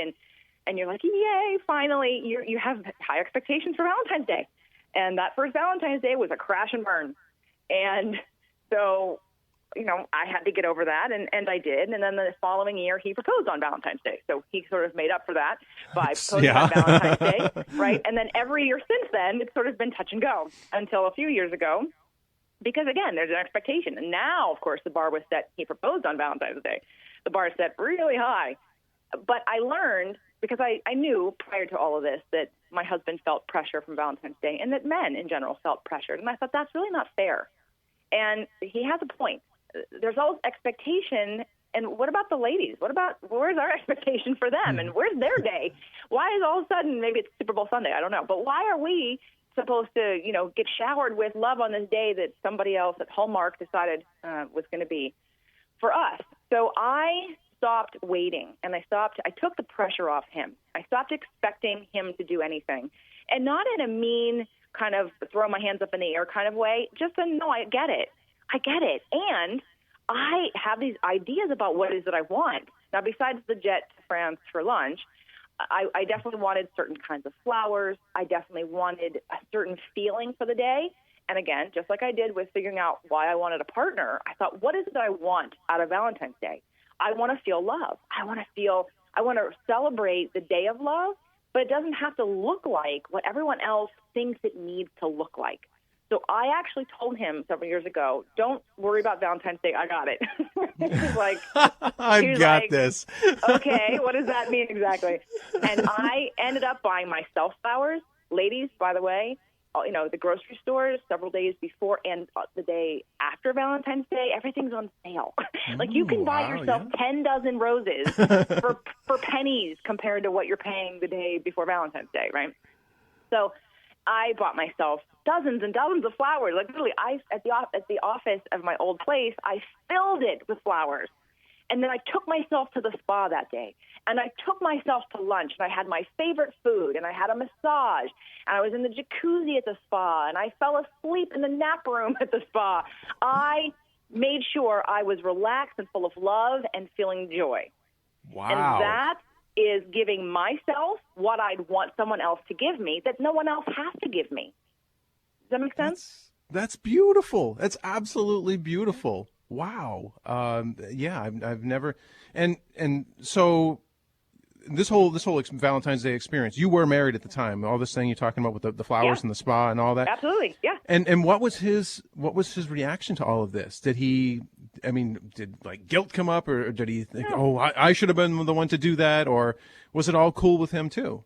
and you're like, yay, finally, you have high expectations for Valentine's Day. And that first Valentine's Day was a crash and burn. And so I had to get over that, and I did. And then the following year, he proposed on Valentine's Day. So he sort of made up for that by proposing on Valentine's Day, right? And then every year since then, it's sort of been touch and go until a few years ago, because, again, there's an expectation. And now, of course, the bar was set. He proposed on Valentine's Day. The bar is set really high. But I learned, because I knew prior to all of this that my husband felt pressure from Valentine's Day and that men in general felt pressured. And I thought, that's really not fair. And he has a point. There's always expectation, and what about the ladies? Where's our expectation for them, and where's their day? Why is all of a sudden, maybe it's Super Bowl Sunday, I don't know, but why are we supposed to, get showered with love on this day that somebody else at Hallmark decided was going to be for us? So I stopped waiting, and I took the pressure off him. I stopped expecting him to do anything, and not in a mean kind of throw my hands up in the air kind of way, just no, I get it. And I have these ideas about what it is that I want. Now, besides the jet to France for lunch, I definitely wanted certain kinds of flowers. I definitely wanted a certain feeling for the day. And again, just like I did with figuring out why I wanted a partner, I thought, what is it that I want out of Valentine's Day? I want to feel love. I want to celebrate the day of love, but it doesn't have to look like what everyone else thinks it needs to look like. So I actually told him several years ago, don't worry about Valentine's Day. I got it. He's like, I've got this. Okay, what does that mean exactly? And I ended up buying myself flowers. Ladies, by the way, the grocery stores several days before and the day after Valentine's Day, everything's on sale. Like you can buy yourself 10 dozen roses for pennies compared to what you're paying the day before Valentine's Day, right? So I bought myself dozens and dozens of flowers. Like literally, at the office of my old place, I filled it with flowers. And then I took myself to the spa that day, and I took myself to lunch, and I had my favorite food, and I had a massage, and I was in the jacuzzi at the spa, and I fell asleep in the nap room at the spa. I made sure I was relaxed and full of love and feeling joy. Wow. And that is giving myself what I'd want someone else to give me that no one else has to give me. Does that make sense? That's beautiful. That's absolutely beautiful. Wow. Yeah, I've never, and so this whole Valentine's Day experience, you were married at the time, all this thing you're talking about with the flowers and the spa and all that. Absolutely. Yeah. And what was his reaction to all of this? Did like guilt come up, or did he think, I should have been the one to do that? Or was it all cool with him too?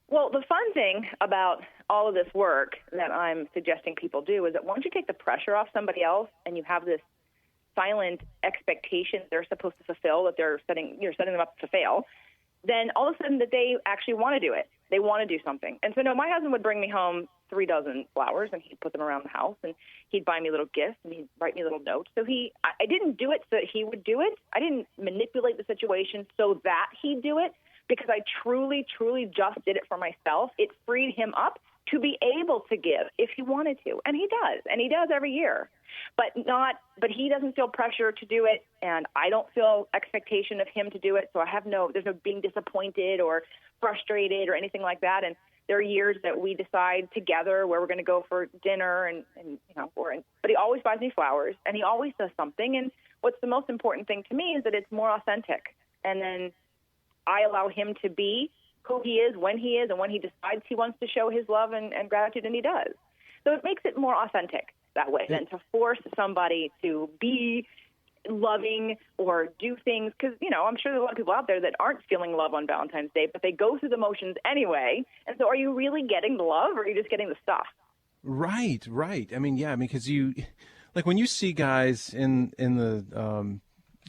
Well, the fun thing about all of this work that I'm suggesting people do is that once you take the pressure off somebody else and you have this silent expectation they're supposed to fulfill, that you're setting them up to fail, then all of a sudden that they actually want to do it. They want to do something. And so, my husband would bring me home 3 dozen flowers, and he'd put them around the house, and he'd buy me little gifts, and he'd write me little notes. So I didn't do it so that he would do it. I didn't manipulate the situation so that he'd do it, because I truly, truly just did it for myself. It freed him up to be able to give if he wanted to. And he does every year. But he doesn't feel pressure to do it, and I don't feel expectation of him to do it. So there's no being disappointed or frustrated or anything like that. And there are years that we decide together where we're going to go for dinner, but he always buys me flowers, and he always does something. And what's the most important thing to me is that it's more authentic. And then I allow him to be who he is, and when he decides he wants to show his love and gratitude, and he does. So it makes it more authentic that way than to force somebody to be loving or do things. Because, I'm sure there's a lot of people out there that aren't feeling love on Valentine's Day, but they go through the motions anyway. And so are you really getting the love, or are you just getting the stuff? Right. Because when you see guys in the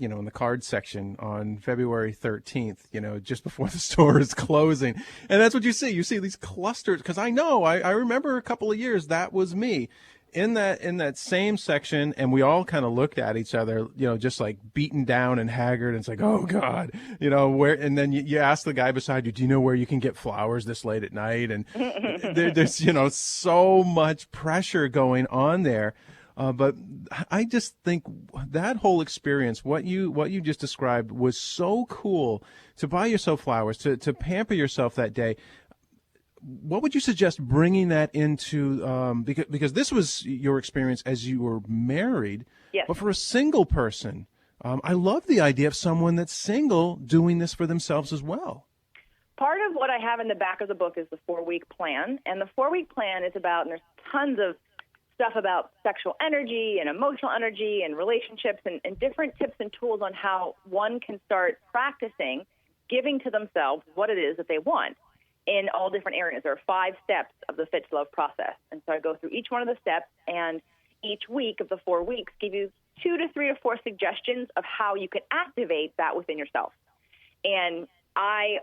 in the card section on February 13th, just before the store is closing. And that's what you see. You see these clusters, because I remember a couple of years, that was me in that same section. And we all kind of looked at each other, just like beaten down and haggard. And it's like, oh God, where, and then you ask the guy beside you, do you know where you can get flowers this late at night? And there's, so much pressure going on there. But I just think that whole experience, what you just described, was so cool. To buy yourself flowers, to pamper yourself that day. What would you suggest bringing that into, because this was your experience as you were married, yes. But for a single person, I love the idea of someone that's single doing this for themselves as well. Part of what I have in the back of the book is the 4-week plan. And the 4-week plan is about, and there's tons of stuff about sexual energy and emotional energy and relationships and different tips and tools on how one can start practicing giving to themselves what it is that they want in all different areas. There are 5 steps of the Fit to Love process. And so I go through each one of the steps, and each week of the 4 weeks give you 2 to 3 to 4 suggestions of how you can activate that within yourself. And I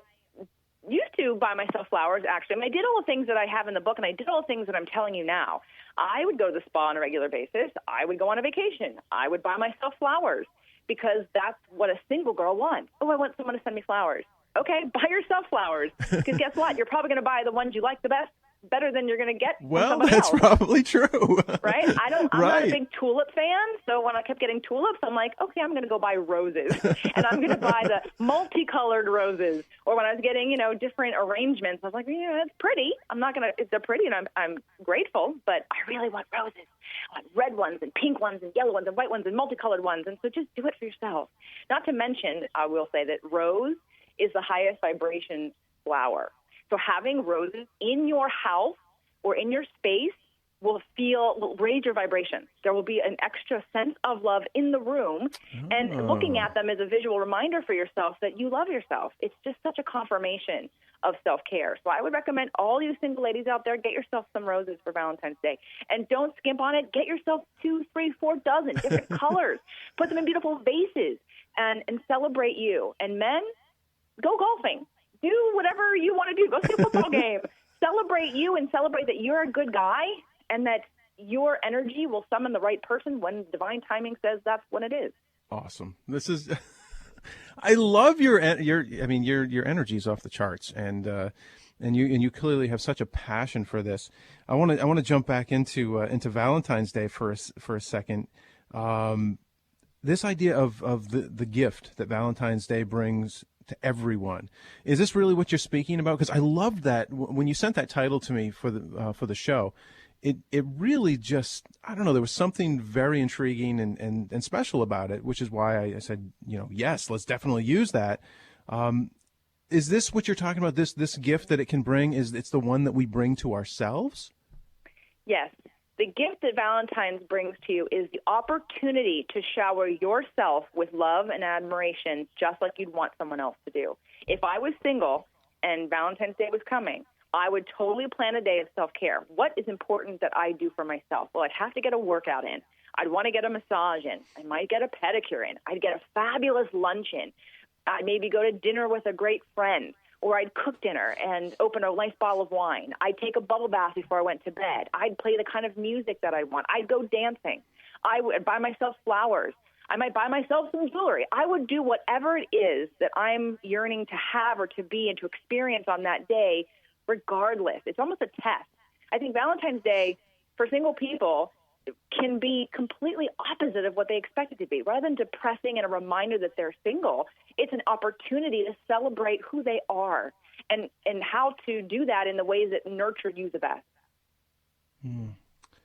used to buy myself flowers, actually. I did all the things that I have in the book, and I did all the things that I'm telling you now. I would go to the spa on a regular basis. I would go on a vacation. I would buy myself flowers, because that's what a single girl wants. Oh, I want someone to send me flowers. Okay, buy yourself flowers, because guess what? You're probably going to buy the ones you like the best better than you're going to get from Well, somebody that's else. probably true. Right? I'm not a Right. big tulip fan, so when I kept getting tulips, I'm like, okay, I'm going to go buy roses, and I'm going to buy the multicolored roses. Or when I was getting, different arrangements, I was like, it's pretty. They're pretty, and I'm grateful, but I really want roses. I want red ones and pink ones and yellow ones and white ones and multicolored ones, and so just do it for yourself. Not to mention, I will say that rose is the highest vibration flower. So having roses in your house or in your space will raise your vibration. There will be an extra sense of love in the room, and looking at them is a visual reminder for yourself that you love yourself. It's just such a confirmation of self-care. So I would recommend all you single ladies out there, get yourself some roses for Valentine's Day. And don't skimp on it. Get yourself 2, 3, 4 dozen different colors. Put them in beautiful vases and celebrate you. And men, go golfing. Do whatever you want to do. Go see a football game. Celebrate you and celebrate that you're a good guy and that your energy will summon the right person when divine timing says that's when it is. Awesome. This is I love your energy is off the charts, and you clearly have such a passion for this. I want to jump back into Valentine's Day for a second. This idea of the gift that Valentine's Day brings to everyone. Is this really what you're speaking about? Because I loved that when you sent that title to me for the show. It really just, I don't know, there was something very intriguing and special about it, which is why I said, yes, let's definitely use that. Is this what you're talking about? This gift that it can bring, it's the one that we bring to ourselves? Yes. The gift that Valentine's brings to you is the opportunity to shower yourself with love and admiration just like you'd want someone else to do. If I was single and Valentine's Day was coming, I would totally plan a day of self-care. What is important that I do for myself? Well, I'd have to get a workout in. I'd want to get a massage in. I might get a pedicure in. I'd get a fabulous lunch in. I'd maybe go to dinner with a great friend. Or I'd cook dinner and open a nice bottle of wine. I'd take a bubble bath before I went to bed. I'd play the kind of music that I want. I'd go dancing. I would buy myself flowers. I might buy myself some jewelry. I would do whatever it is that I'm yearning to have or to be and to experience on that day, regardless. It's almost a test. I think Valentine's Day, for single people, can be completely opposite of what they expect it to be. Rather than depressing and a reminder that they're single, it's an opportunity to celebrate who they are and how to do that in the ways that nurture you the best.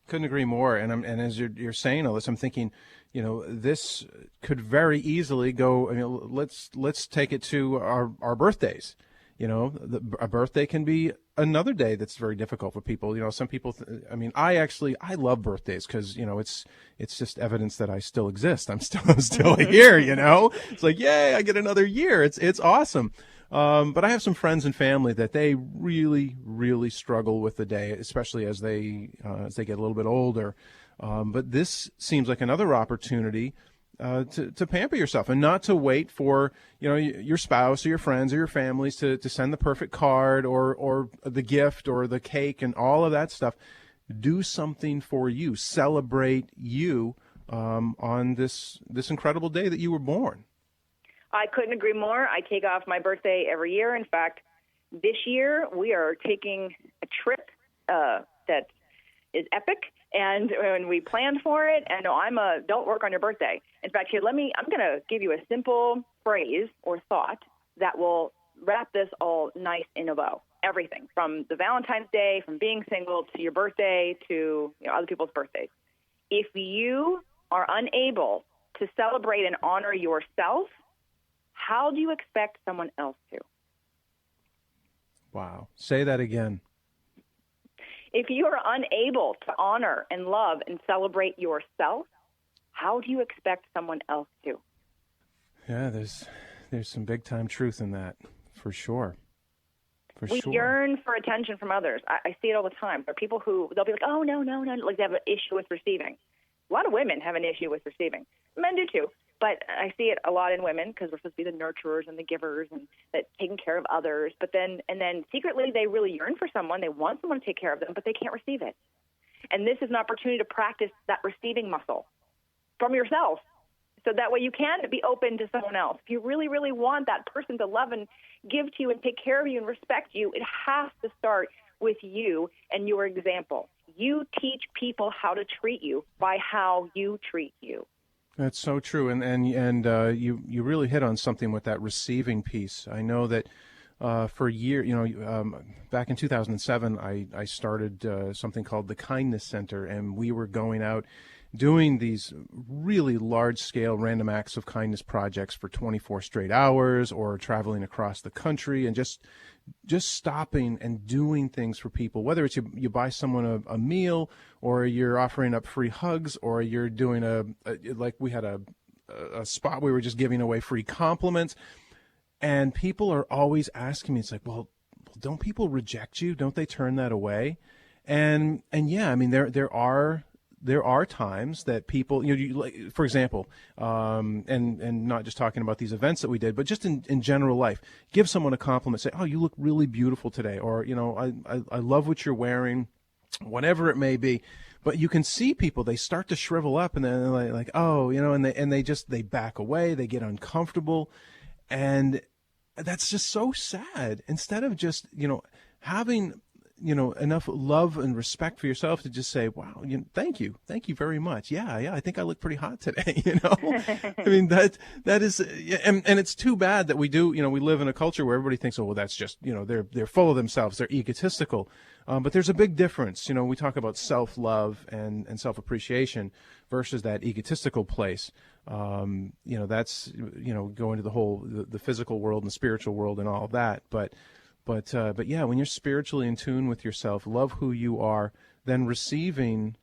Couldn't agree more. And as you're saying all this, I'm thinking, this could very easily go. Let's take it to our birthdays. A birthday can be another day that's very difficult for people. Some people, I love birthdays because, it's just evidence that I still exist. I'm still here, It's like, yay, I get another year. It's awesome. But I have some friends and family that they really, really struggle with the day, especially as they get a little bit older. But this seems like another opportunity to pamper yourself and not to wait for your spouse or your friends or your families to send the perfect card or the gift or the cake and all of that stuff. Do something for you. Celebrate you on this incredible day that you were born. I couldn't agree more. I take off my birthday every year. In fact, this year we are taking a trip that is epic. And when we planned for it, and no, don't work on your birthday. In fact, here, I'm going to give you a simple phrase or thought that will wrap this all nice in a bow. Everything from the Valentine's Day, from being single to your birthday to other people's birthdays. If you are unable to celebrate and honor yourself, how do you expect someone else to? Wow. Say that again. If you are unable to honor and love and celebrate yourself, how do you expect someone else to? Yeah, there's some big time truth in that, for sure. We yearn for attention from others. I see it all the time. There are people who, they'll be like, oh, no, like they have an issue with receiving. A lot of women have an issue with receiving. Men do too. But I see it a lot in women because we're supposed to be the nurturers and the givers and that taking care of others. But then secretly they really yearn for someone. They want someone to take care of them, but they can't receive it. And this is an opportunity to practice that receiving muscle from yourself. So that way you can be open to someone else. If you really, really want that person to love and give to you and take care of you and respect you, it has to start with you and your example. You teach people how to treat you by how you treat you. That's so true, and you really hit on something with that receiving piece. I know that for a year, back in 2007, I started something called the Kindness Center, and we were going out doing these really large-scale random acts of kindness projects for 24 straight hours, or traveling across the country and just stopping and doing things for people, whether it's you buy someone a meal, or you're offering up free hugs, or you're doing like we had a spot we were just giving away free compliments. And people are always asking me, it's like, well, don't people reject you? Don't they turn that away? And yeah, I mean, there are times that people, like, for example, and not just talking about these events that we did, but just in general life, give someone a compliment, say, oh, you look really beautiful today, or, I love what you're wearing, whatever it may be. But you can see people, they start to shrivel up, and then they're like, oh, and they back away, they get uncomfortable. And that's just so sad. Instead of just, having, enough love and respect for yourself to just say, wow, thank you very much. Yeah, I think I look pretty hot today, I mean, that is, and it's too bad that we do, we live in a culture where everybody thinks, oh, well, that's just, they're full of themselves, they're egotistical. But there's a big difference. We talk about self-love and self-appreciation versus that egotistical place. That's, going to the whole, the physical world and the spiritual world and all of that. But yeah, when you're spiritually in tune with yourself, love who you are, then receiving,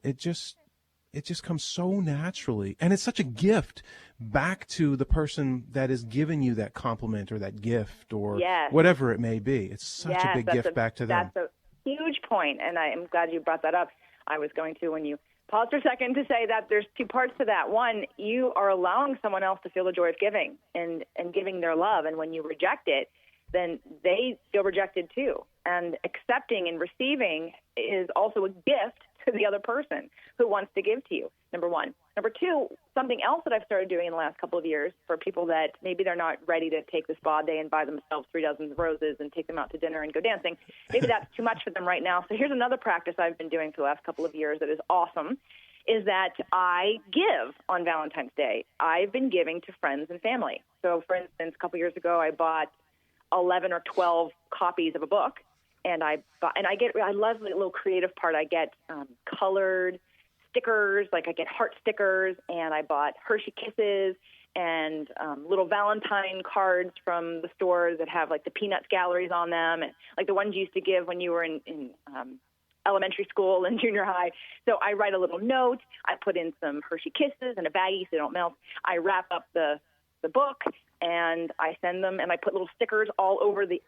it just comes so naturally. And it's such a gift back to the person that is giving you that compliment or that gift or whatever it may be. It's such a big gift back to them. That's a huge point, and I am glad you brought that up. I was going to, when you paused for a second, to say that there's two parts to that. One, you are allowing someone else to feel the joy of giving and giving their love, and when you reject it, then they feel rejected too. And accepting and receiving is also a gift to the other person who wants to give to you, number one. Number two, something else that I've started doing in the last couple of years for people that maybe they're not ready to take the spa day and buy themselves 3 dozen roses and take them out to dinner and go dancing. Maybe that's too much for them right now. So here's another practice I've been doing for the last couple of years that is awesome, is that I give on Valentine's Day. I've been giving to friends and family. So, for instance, a couple of years ago, I bought 11 or 12 copies of a book, and I love the little creative part. I get colored stickers, like I get heart stickers, and I bought Hershey Kisses and little Valentine cards from the stores that have like the Peanuts galleries on them, and like the ones you used to give when you were in elementary school and junior high. So I write a little note. I put in some Hershey Kisses in a baggie so they don't melt. I wrap up the book, and I send them, and I put little stickers all over the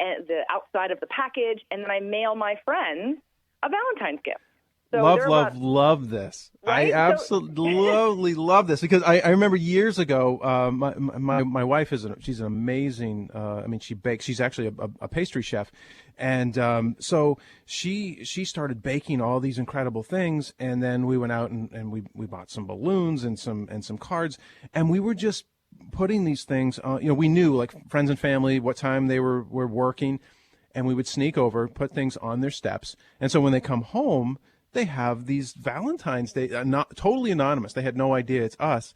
outside of the package, and then I mail my friends a Valentine's gift. So love this. Right? I absolutely love this, because I remember years ago, my wife she's an amazing, she bakes. She's actually a pastry chef. And so she started baking all these incredible things. And then we went out and we bought some balloons and some cards, and we were just putting these things, we knew, like, friends and family, what time they were working, and we would sneak over, put things on their steps. And so when they come home, they have these Valentine's Day, not totally anonymous. They had no idea it's us.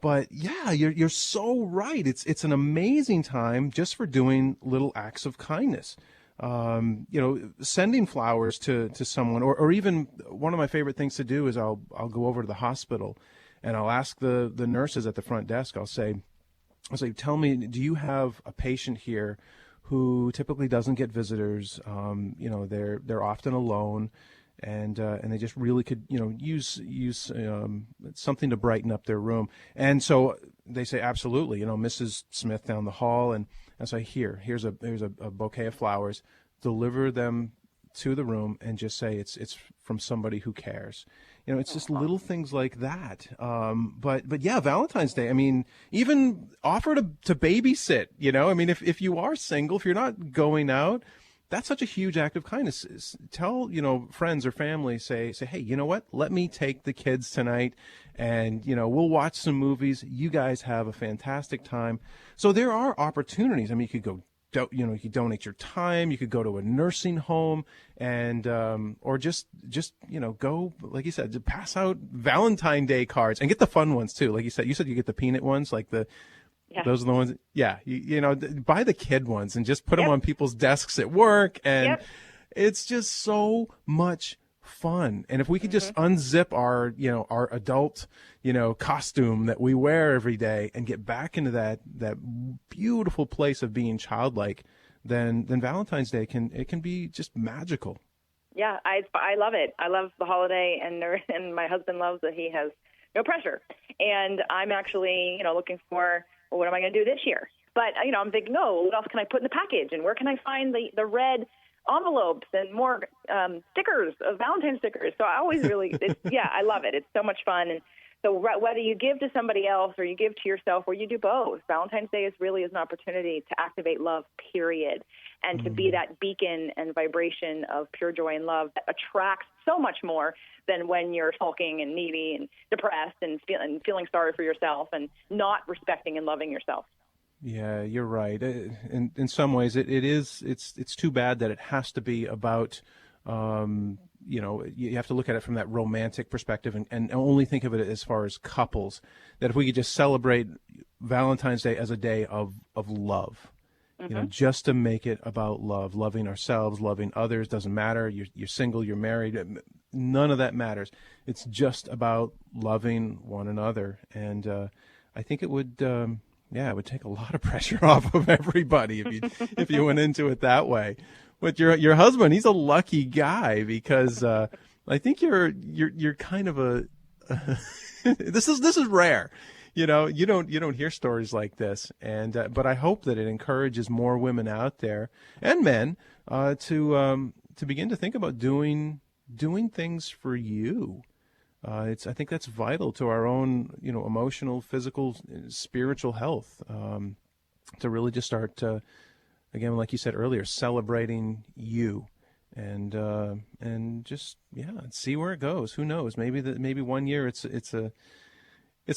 But yeah, you're so right. It's an amazing time just for doing little acts of kindness. Sending flowers to someone, or even one of my favorite things to do is I'll go over to the hospital, and I'll ask the nurses at the front desk. I'll say, tell me, do you have a patient here who typically doesn't get visitors? They're often alone, and they just really could use something to brighten up their room. And so they say, absolutely. Mrs. Smith down the hall, and I say, here's a bouquet of flowers. Deliver them to the room and just say it's from somebody who cares. It's just little things like that. But yeah, Valentine's Day, even offer to babysit, if you are single, if you're not going out, that's such a huge act of kindness. Tell, friends or family, say, hey, you know what? Let me take the kids tonight, and, we'll watch some movies. You guys have a fantastic time. So there are opportunities. You could go you could donate your time. You could go to a nursing home and or just go, like you said, to pass out Valentine Day cards and get the fun ones too. Like you said you get the peanut ones, like those are the ones. Yeah, buy the kid ones and just put them on people's desks at work, and it's just so much fun. And if we could just unzip our adult costume that we wear every day and get back into that beautiful place of being childlike, then Valentine's Day can be just magical. Yeah, I love it. I love the holiday, and my husband loves that he has no pressure. And I'm actually looking for, well, what am I going to do this year? But I'm thinking, what else can I put in the package, and where can I find the red envelopes and more stickers, Valentine stickers. So I always I love it. It's so much fun. And so whether you give to somebody else or you give to yourself or you do both, Valentine's Day is an opportunity to activate love, period, and to be that beacon and vibration of pure joy and love that attracts so much more than when you're sulking and needy and depressed and feeling sorry for yourself and not respecting and loving yourself. Yeah, you're right. In some ways, it's too bad that it has to be about, you have to look at it from that romantic perspective and only think of it as far as couples. That if we could just celebrate Valentine's Day as a day of love, just to make it about love, loving ourselves, loving others, doesn't matter. You're single, you're married, none of that matters. It's just about loving one another. And I think it would... it would take a lot of pressure off of everybody if you went into it that way. But your husband, he's a lucky guy because I think you're kind of a this is rare. You don't hear stories like this, and but I hope that it encourages more women out there and men to begin to think about doing things for you. I think that's vital to our own, emotional, physical, spiritual health, to really just start, again, like you said earlier, celebrating you and just, see where it goes. Who knows? Maybe 1 year it's a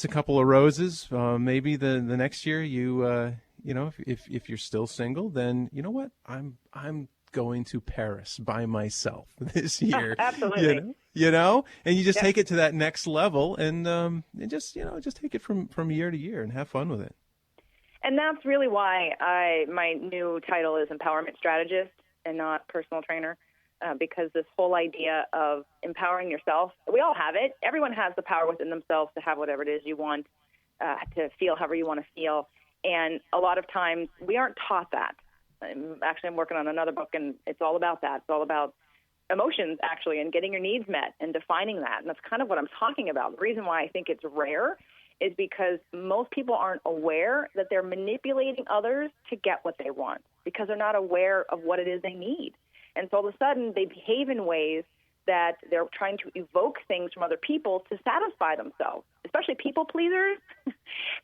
couple of roses. Maybe the next year if you're still single, then you know what? I'm going to Paris by myself this year. Absolutely. And you just take it to that next level and just take it from year to year and have fun with it. And that's really why my new title is Empowerment Strategist and not Personal Trainer, because this whole idea of empowering yourself, we all have it. Everyone has the power within themselves to have whatever it is you want, to feel however you want to feel. And a lot of times we aren't taught that. I'm working on another book, and it's all about that. It's all about emotions, actually, and getting your needs met and defining that. And that's kind of what I'm talking about. The reason why I think it's rare is because most people aren't aware that they're manipulating others to get what they want because they're not aware of what it is they need. And so all of a sudden they behave in ways that they're trying to evoke things from other people to satisfy themselves, especially people pleasers.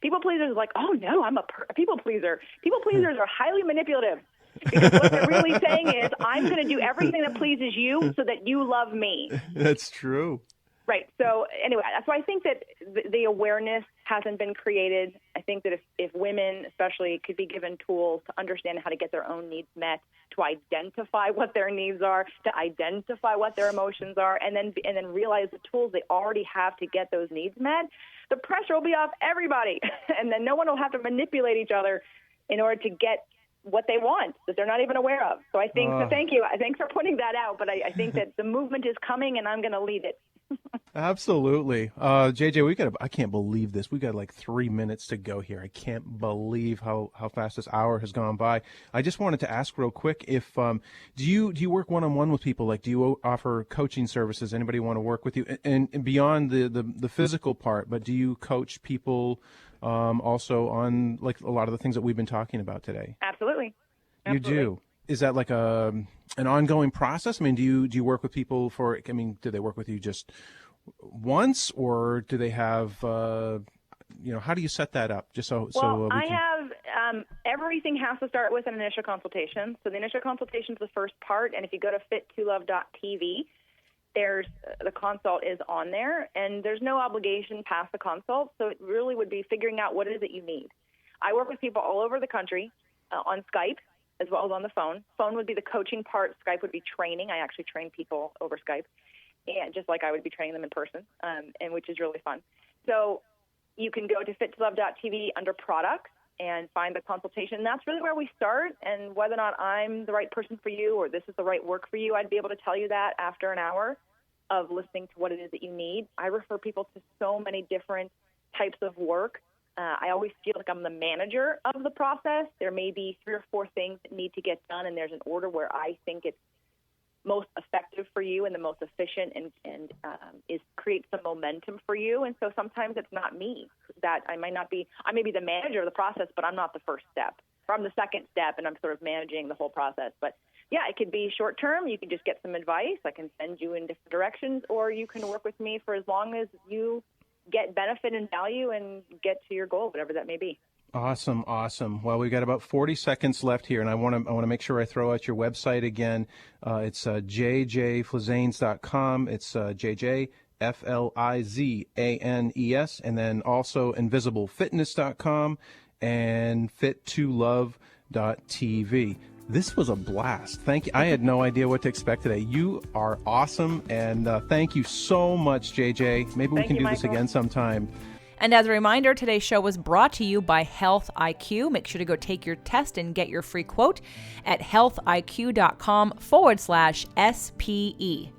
People pleasers are like, oh, no, I'm a people pleaser. People pleasers are highly manipulative because what they're really saying is I'm going to do everything that pleases you so that you love me. That's true. Right. So anyway, so I think that the awareness hasn't been created. I think that if women especially could be given tools to understand how to get their own needs met, to identify what their needs are, to identify what their emotions are, and then realize the tools they already have to get those needs met, the pressure will be off everybody. And then no one will have to manipulate each other in order to get what they want that they're not even aware of. So I think, so thank you. Thanks for pointing that out. But I think that the movement is coming and I'm going to lead it. Absolutely. JJ, I can't believe this. We got like 3 minutes to go here. I can't believe how fast this hour has gone by. I just wanted to ask real quick if, do you work one-on-one with people? Like, do you offer coaching services? Anybody want to work with you? And beyond the physical part, but do you coach people, also on like a lot of the things that we've been talking about today? Absolutely. You do. Is that like an ongoing process? I mean, do you work with people do they work with you just once, or do they have, how do you set that up? I have, everything has to start with an initial consultation. So the initial consultation is the first part. And if you go to fit2love.tv, the consult is on there, and there's no obligation past the consult. So it really would be figuring out what it is that you need. I work with people all over the country on Skype. as well as on the phone. Phone would be the coaching part. Skype would be training. I actually train people over Skype, and just like I would be training them in person, and which is really fun. So you can go to fittolove.tv under products and find the consultation. And that's really where we start. And whether or not I'm the right person for you or this is the right work for you, I'd be able to tell you that after an hour of listening to what it is that you need. I refer people to so many different types of work. I always feel like I'm the manager of the process. There may be 3 or 4 things that need to get done, and there's an order where I think it's most effective for you and the most efficient and creates some momentum for you. And so sometimes it's not me that I may be the manager of the process, but I'm not the first step. Or I'm the second step, and I'm sort of managing the whole process. But yeah, it could be short term. You can just get some advice. I can send you in different directions, or you can work with me for as long as you get benefit and value and get to your goal, whatever that may be. Awesome. Well, we've got about 40 seconds left here, and I want to make sure I throw out your website again. It's jjflizanes.com. It's JJFlizanes, and then also invisiblefitness.com and fit2love.tv. This was a blast. Thank you. I had no idea what to expect today. You are awesome, and thank you so much, JJ. Maybe we can do this again sometime. And as a reminder, today's show was brought to you by Health IQ. Make sure to go take your test and get your free quote at healthiq.com/SPE.